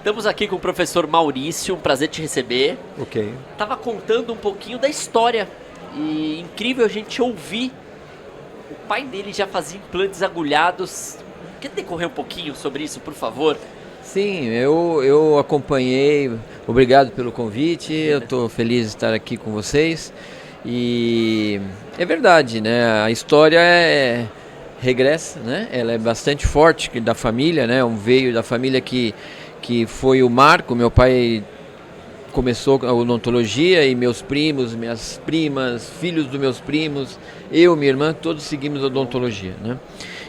Estamos aqui com o professor Maurício, um prazer te receber. Ok. Tava contando um pouquinho da história e incrível a gente ouvir. O pai dele já fazia implantes agulhados. Quer decorrer um pouquinho sobre isso, por favor? Sim, eu acompanhei, obrigado pelo convite, eu estou feliz de estar aqui com vocês. E é verdade, né? A história regressa, né? Ela é bastante forte da família, né? Veio da família que foi o marco. Meu pai começou a odontologia e meus primos, minhas primas, filhos dos meus primos, eu, minha irmã, todos seguimos odontologia, né?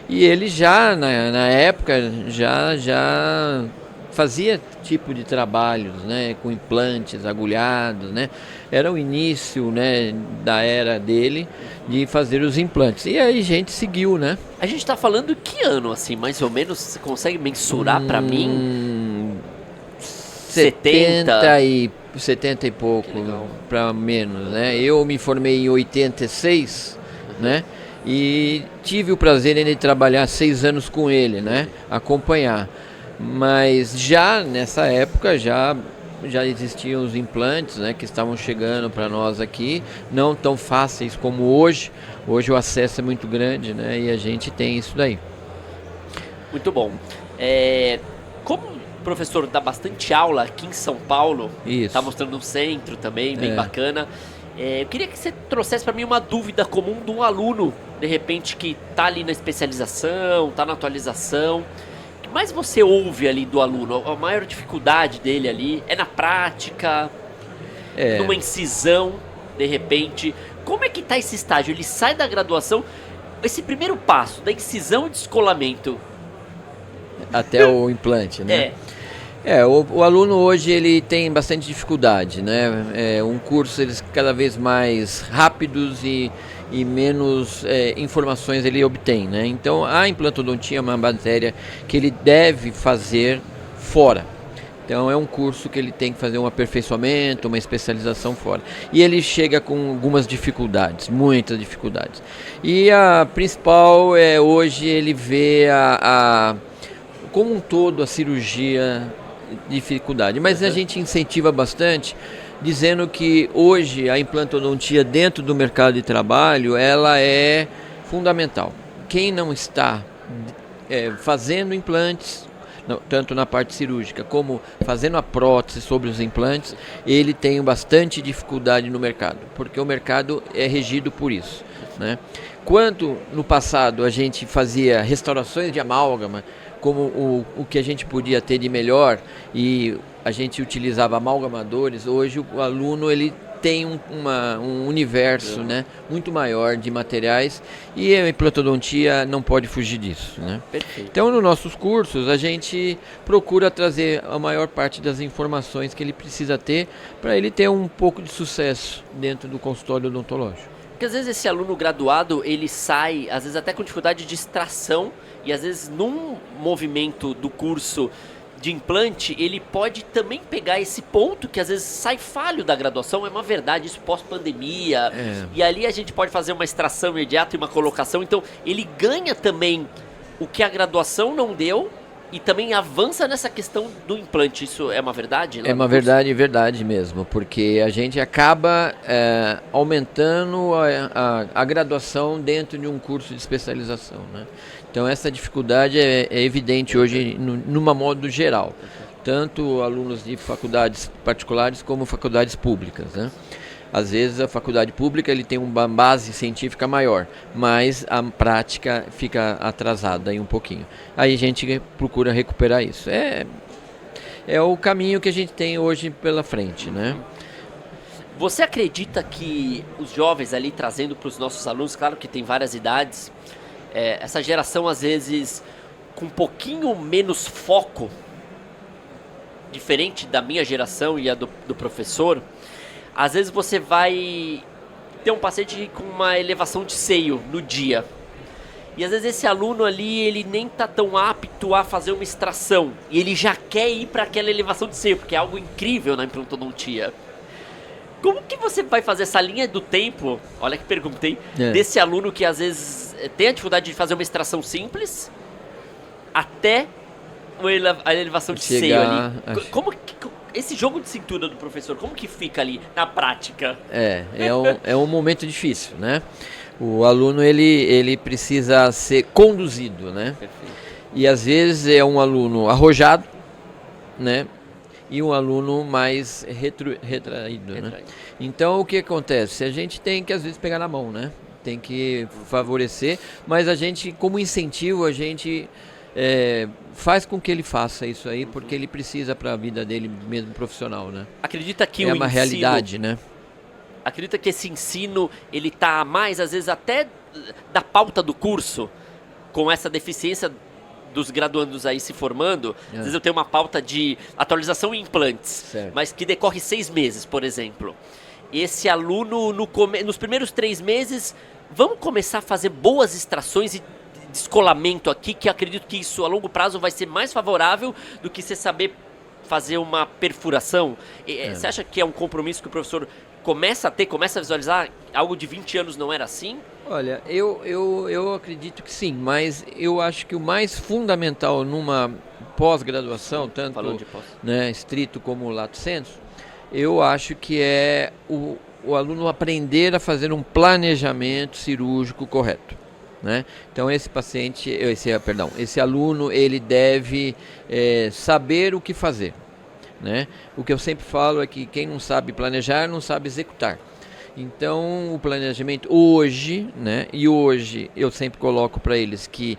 E ele já, na época, já fazia tipo de trabalhos, né? Com implantes agulhados, né? Era o início, né, da era dele de fazer os implantes. E aí a gente seguiu, né? A gente tá falando que ano, assim, mais ou menos? Você consegue mensurar pra mim? 70 e pouco, para menos, né? Eu me formei em 86, né? E tive o prazer de trabalhar 6 anos com ele, né? Acompanhar. Mas já nessa época já existiam os implantes, né? Que estavam chegando para nós aqui, não tão fáceis como hoje. Hoje o acesso é muito grande, né? E a gente tem isso daí. Muito bom. Como o professor dá bastante aula aqui em São Paulo, está mostrando um centro também, bem bacana. Eu queria que você trouxesse para mim uma dúvida comum de um aluno, de repente, que está ali na especialização, está na atualização. O que mais você ouve ali do aluno? A maior dificuldade dele ali é na prática, numa incisão, de repente. Como é que está esse estágio? Ele sai da graduação, esse primeiro passo da incisão e descolamento. Até o implante, né? O aluno hoje ele tem bastante dificuldade, né? Um curso eles cada vez mais rápidos e menos informações ele obtém, né? Então a implantodontia é uma matéria que ele deve fazer fora. Então é um curso que ele tem que fazer um aperfeiçoamento, uma especialização fora. E ele chega com algumas dificuldades, muitas dificuldades. E a principal é hoje ele vê como um todo a cirurgia dificuldade, mas a gente incentiva bastante, dizendo que hoje a implantodontia dentro do mercado de trabalho, ela é fundamental. Quem não está fazendo implantes, tanto na parte cirúrgica como fazendo a prótese sobre os implantes, ele tem bastante dificuldade no mercado, porque o mercado é regido por isso, né? Quando no passado a gente fazia restaurações de amálgama, como o que a gente podia ter de melhor, e a gente utilizava amalgamadores, hoje o aluno ele tem um universo, né, muito maior de materiais, e a implantodontia não pode fugir disso, né? Perfeito. Então nos nossos cursos a gente procura trazer a maior parte das informações que ele precisa ter para ele ter um pouco de sucesso dentro do consultório odontológico. Porque às vezes esse aluno graduado, ele sai, às vezes até com dificuldade de extração, e às vezes num movimento do curso de implante, ele pode também pegar esse ponto que às vezes sai falho da graduação, é uma verdade, isso pós-pandemia, e ali a gente pode fazer uma extração imediata e uma colocação, então ele ganha também o que a graduação não deu, e também avança nessa questão do implante. Isso é uma verdade? É uma verdade mesmo, porque a gente acaba aumentando a graduação dentro de um curso de especialização, né? Então essa dificuldade é evidente hoje numa modo geral, tanto alunos de faculdades particulares como faculdades públicas, né? Às vezes a faculdade pública ele tem uma base científica maior, mas a prática fica atrasada aí um pouquinho. Aí a gente procura recuperar isso. É o caminho que a gente tem hoje pela frente, né? Você acredita que os jovens ali trazendo para os nossos alunos, claro que tem várias idades, essa geração às vezes com um pouquinho menos foco, diferente da minha geração e a do professor, às vezes você vai ter um paciente com uma elevação de seio no dia. E às vezes esse aluno ali, ele nem tá tão apto a fazer uma extração. E ele já quer ir para aquela elevação de seio, porque é algo incrível na implantodontia. Como que você vai fazer essa linha do tempo, olha que pergunta, hein? Desse aluno que às vezes tem a dificuldade de fazer uma extração simples, até a elevação de seio ali. Como que esse jogo de cintura do professor, como que fica ali na prática? É um momento difícil, né? O aluno, ele precisa ser conduzido, né? Perfeito. E às vezes é um aluno arrojado, né? E um aluno mais retraído, né? Então, o que acontece? A gente tem que, às vezes, pegar na mão, né? Tem que favorecer, mas a gente, como incentivo, a gente faz com que ele faça isso aí, porque ele precisa para a vida dele mesmo profissional, né? Acredita que é uma realidade, né? Acredita que esse ensino, ele tá a mais, às vezes, até da pauta do curso, com essa deficiência dos graduandos aí se formando? Às vezes eu tenho uma pauta de atualização em implantes, certo, mas que decorre 6 meses, por exemplo. Esse aluno, nos primeiros 3 meses, vamos começar a fazer boas extrações e descolamento aqui, que eu acredito que isso a longo prazo vai ser mais favorável do que você saber fazer uma perfuração. Você acha que é um compromisso que o professor começa a visualizar? Algo de 20 anos não era assim? Olha, eu acredito que sim, mas eu acho que o mais fundamental numa pós-graduação, tanto né, estrito como lato sensu, eu acho que é o aluno aprender a fazer um planejamento cirúrgico correto, né? Então esse aluno, ele deve saber o que fazer, né? O que eu sempre falo é que quem não sabe planejar não sabe executar. Então o planejamento hoje, né? E hoje eu sempre coloco para eles que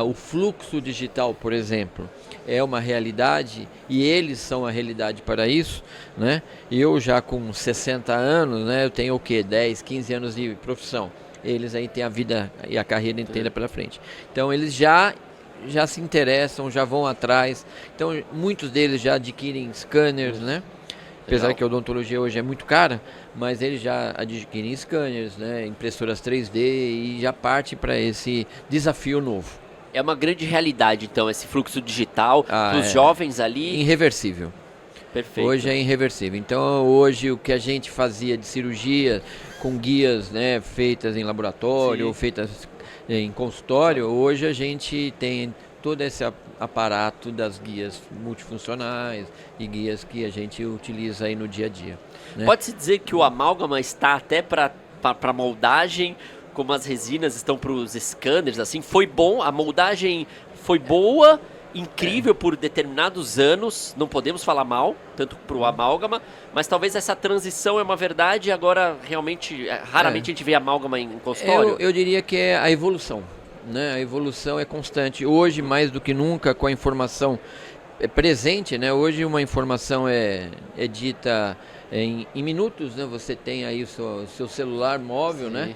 o fluxo digital, por exemplo, é uma realidade e eles são a realidade para isso, né? Eu já com 60 anos, né? Eu tenho o quê? 10, 15 anos de profissão. Eles aí têm a vida e a carreira inteira pela frente. Então eles já se interessam, já vão atrás. Então muitos deles já adquirem scanners, né? Apesar que a odontologia hoje é muito cara, mas eles já adquirem scanners, né? Impressoras 3D e já parte para esse desafio novo. É uma grande realidade, então, esse fluxo digital para os jovens ali. Irreversível. Perfeito. Hoje é irreversível. Então, hoje, o que a gente fazia de cirurgia com guias, né, feitas em laboratório, ou feitas em consultório, hoje a gente tem todo esse aparato das guias multifuncionais e guias que a gente utiliza aí no dia a dia, né? Pode-se dizer que o amálgama está até para moldagem, como as resinas estão para os scanners, assim, foi bom, a moldagem foi boa, incrível por determinados anos, não podemos falar mal, tanto para o amálgama, mas talvez essa transição é uma verdade e agora realmente, raramente a gente vê amálgama em consultório. Eu diria que é a evolução, né? A evolução é constante, hoje mais do que nunca com a informação presente, né? Hoje uma informação é dita em minutos, né? Você tem aí o seu celular móvel, né?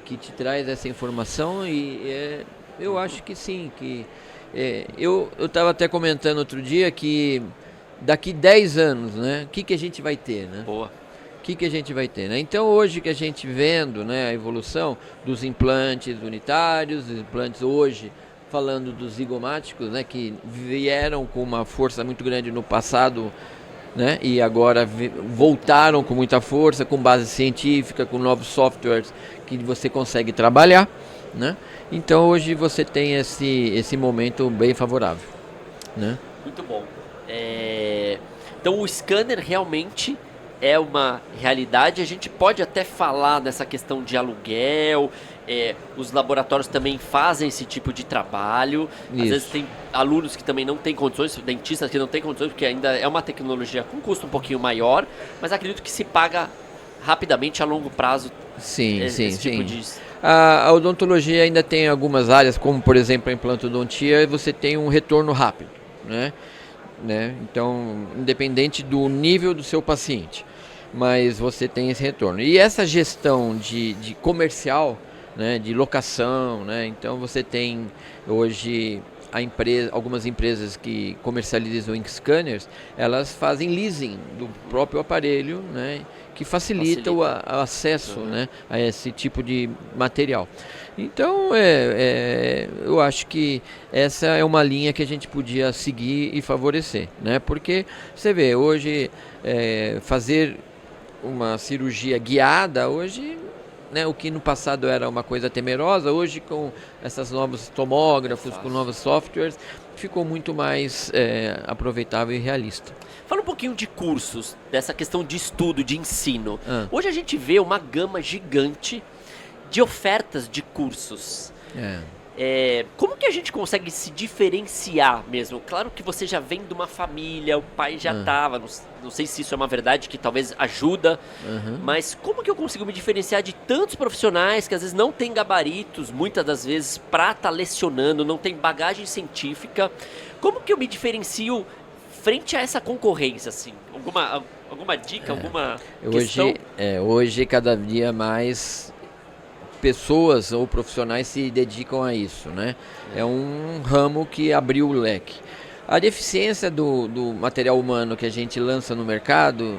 Que te traz essa informação e eu acho que sim, que eu estava até comentando outro dia que daqui 10 anos, né, o que a gente vai ter, né? Boa. O que a gente vai ter, né? Então hoje que a gente vendo, né, a evolução dos implantes unitários, os implantes hoje, falando dos zigomáticos, né, que vieram com uma força muito grande no passado, né, e agora voltaram com muita força, com base científica, com novos softwares que você consegue trabalhar, né? Então hoje você tem esse momento bem favorável, né? Muito bom. Então o scanner realmente é uma realidade. A gente pode até falar nessa questão de aluguel. Os laboratórios também fazem esse tipo de trabalho. Às vezes tem alunos que também não têm condições, dentistas que não têm condições, porque ainda é uma tecnologia com custo um pouquinho maior, mas acredito que se paga rapidamente a longo prazo. Sim. Tipo de... A odontologia ainda tem algumas áreas, como por exemplo a implantodontia, e você tem um retorno rápido, né? Então, independente do nível do seu paciente, mas você tem esse retorno. E essa gestão de comercial, né, de locação, né? Então você tem hoje algumas empresas que comercializam scanners, elas fazem leasing do próprio aparelho, né, que facilita o acesso, né, a esse tipo de material. Então, eu acho que essa é uma linha que a gente podia seguir e favorecer, né? Porque você vê, hoje fazer uma cirurgia guiada, hoje, né, o que no passado era uma coisa temerosa, hoje com esses novos tomógrafos, com novos softwares, ficou muito mais aproveitável e realista. Fala um pouquinho de cursos, dessa questão de estudo, de ensino. Hoje a gente vê uma gama gigante de ofertas de cursos. Como que a gente consegue se diferenciar mesmo? Claro que você já vem de uma família, o pai já estava, não sei se isso é uma verdade que talvez ajuda, mas como que eu consigo me diferenciar de tantos profissionais que às vezes não têm gabaritos, muitas das vezes, para estar lecionando, não tem bagagem científica? Como que eu me diferencio frente a essa concorrência, assim? Alguma dica, alguma questão? Hoje, cada dia mais pessoas ou profissionais se dedicam a isso, né? É um ramo que abriu o leque. A deficiência do material humano que a gente lança no mercado,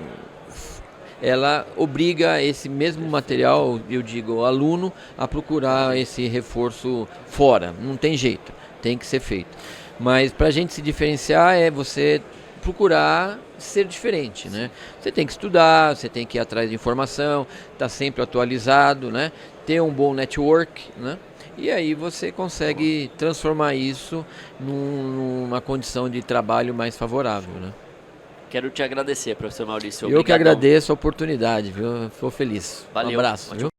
ela obriga esse mesmo material, eu digo, o aluno, a procurar esse reforço fora. Não tem jeito, tem que ser feito. Mas para a gente se diferenciar é você procurar ser diferente, né? Você tem que estudar, você tem que ir atrás de informação, estar sempre atualizado, né? Ter um bom network, né? E aí você consegue transformar isso numa condição de trabalho mais favorável, né? Quero te agradecer, professor Maurício. Eu que agradeço a oportunidade, viu? Estou feliz. Valeu. Um abraço. Viu?